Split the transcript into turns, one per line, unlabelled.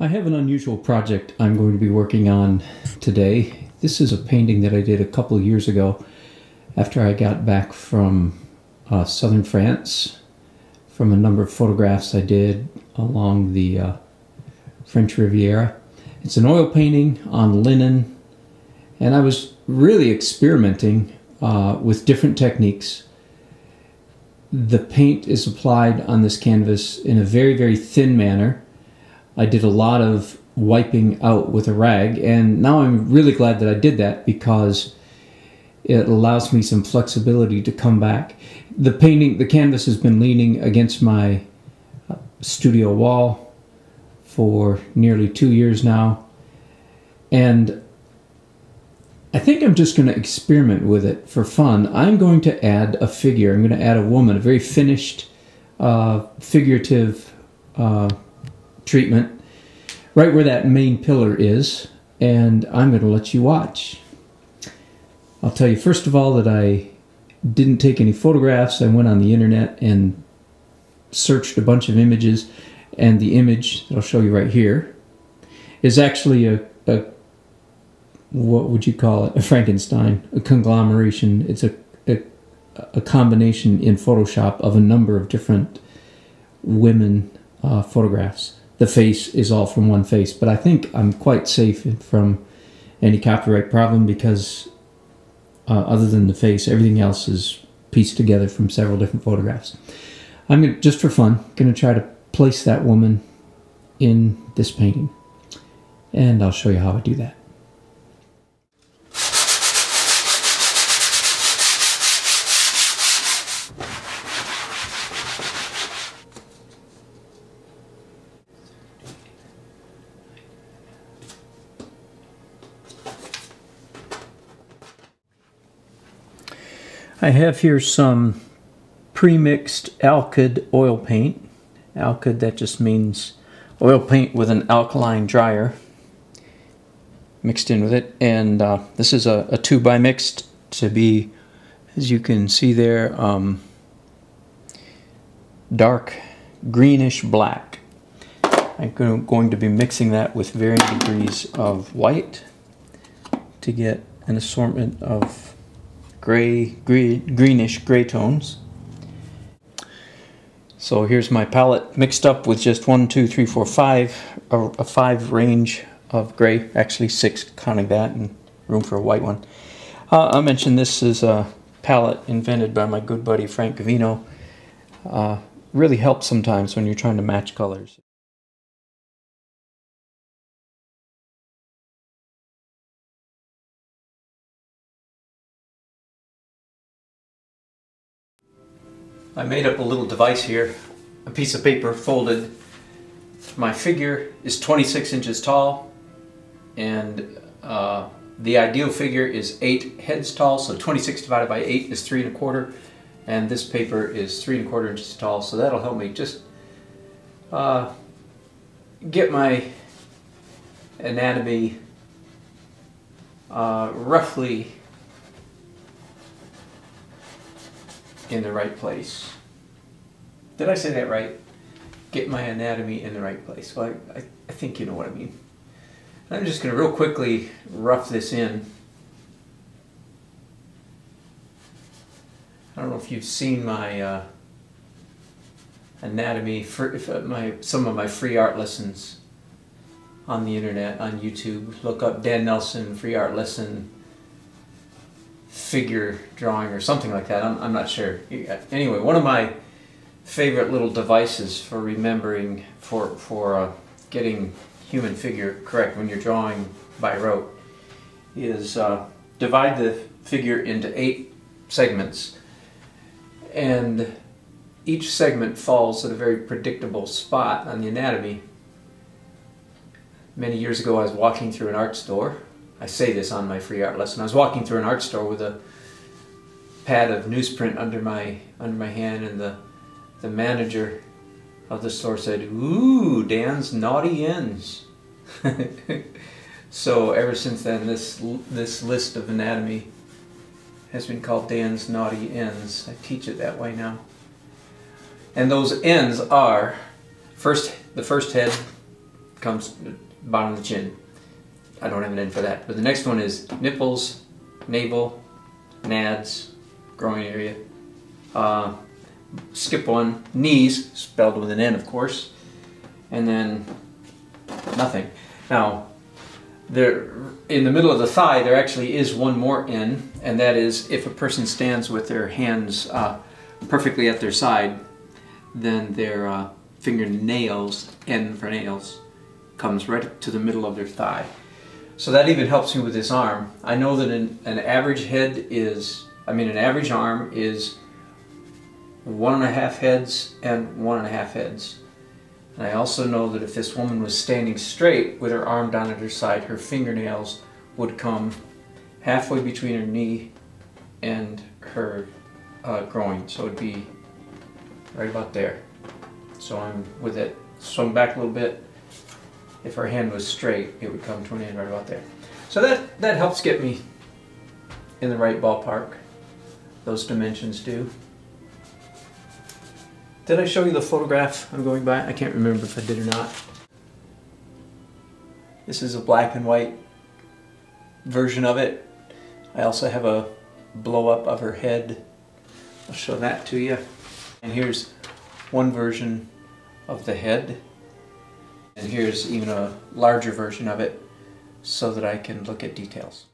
I have an unusual project I'm going to be working on today. This is a painting that I did a couple of years ago after I got back from southern France from a number of photographs I did along the French Riviera. It's an oil painting on linen, and I was really experimenting with different techniques. The paint is applied on this canvas in a very, very thin manner. I did a lot of wiping out with a rag, and now I'm really glad that I did that because it allows me some flexibility to come back. The canvas has been leaning against my studio wall for nearly 2 years now, and I think I'm just going to experiment with it for fun. I'm going to add a figure. I'm going to add a woman, a very finished, figurative treatment right where that main pillar is, and I'm going to let you watch. I'll tell you first of all that I didn't take any photographs. I went on the internet and searched a bunch of images, and the image that I'll show you right here is actually a what would you call it? A Frankenstein, a conglomeration. It's a combination in Photoshop of a number of different women photographs. The face is all from one face, but I think I'm quite safe from any copyright problem because other than the face, everything else is pieced together from several different photographs. I'm gonna, just for fun, going to try to place that woman in this painting, and I'll show you how I do that. I have here some pre-mixed alkyd oil paint. Alkyd, that just means oil paint with an alkaline dryer mixed in with it. And this is a 2x mixed to be, as you can see there, dark greenish black. I'm going to be mixing that with varying degrees of white to get an assortment of greenish gray tones. So here's my palette mixed up with just 1, 2, 3, 4, 5, a 5 range of gray, actually 6 counting that, and room for a white one. I mentioned this is a palette invented by my good buddy Frank Riviera. Really helps sometimes when you're trying to match colors. I made up a little device here, a piece of paper folded. My figure is 26 inches tall, and the ideal figure is 8 heads tall, so 26 divided by 8 is 3 1/4, and this paper is 3 1/4 inches tall, so that'll help me just get my anatomy roughly in the right place. Did I say that right? Get my anatomy in the right place. Well, I think you know what I mean. I'm just going to real quickly rough this in. I don't know if you've seen my anatomy, some of my free art lessons on the internet, on YouTube. Look up Dan Nelson, free art lesson, figure drawing or something like that. I'm not sure. Anyway, one of my favorite little devices for remembering, for getting human figure correct when you're drawing by rote is divide the figure into 8 segments, and each segment falls at a very predictable spot on the anatomy. Many years ago I was walking through an art store. I say this on my free art lesson. I was walking through an art store with a pad of newsprint under my hand, and the manager of the store said, "Ooh, Dan's naughty ends." So ever since then, this list of anatomy has been called Dan's Naughty Ends. I teach it that way now. And those ends are the first head
comes bottom of the chin. I don't have an end for that. But the next one is nipples, navel, nads, groin area. Skip one, knees, spelled with an N of course, and then nothing. Now, there, in the middle of the thigh there actually is one more N, and that is if a person stands with their hands perfectly at their side, then their fingernails, N for nails, comes right up to the middle of their thigh. So that even helps me with this arm. I know that an average head is, an average arm is 1.5 heads and 1.5 heads. And I also know that if this woman was standing straight with her arm down at her side, her fingernails would come halfway between her knee and her groin. So it'd be right about there. So I'm with it swung back a little bit. If her hand was straight, it would come to an end right about there. So that helps get me in the right ballpark. Those dimensions do. Did I show you the photograph I'm going by? I can't remember if I did or not. This is a black and white version of it. I also have a blow up of her head. I'll show that to you. And here's one version of the head. And here's even a larger version of it so that I can look at details.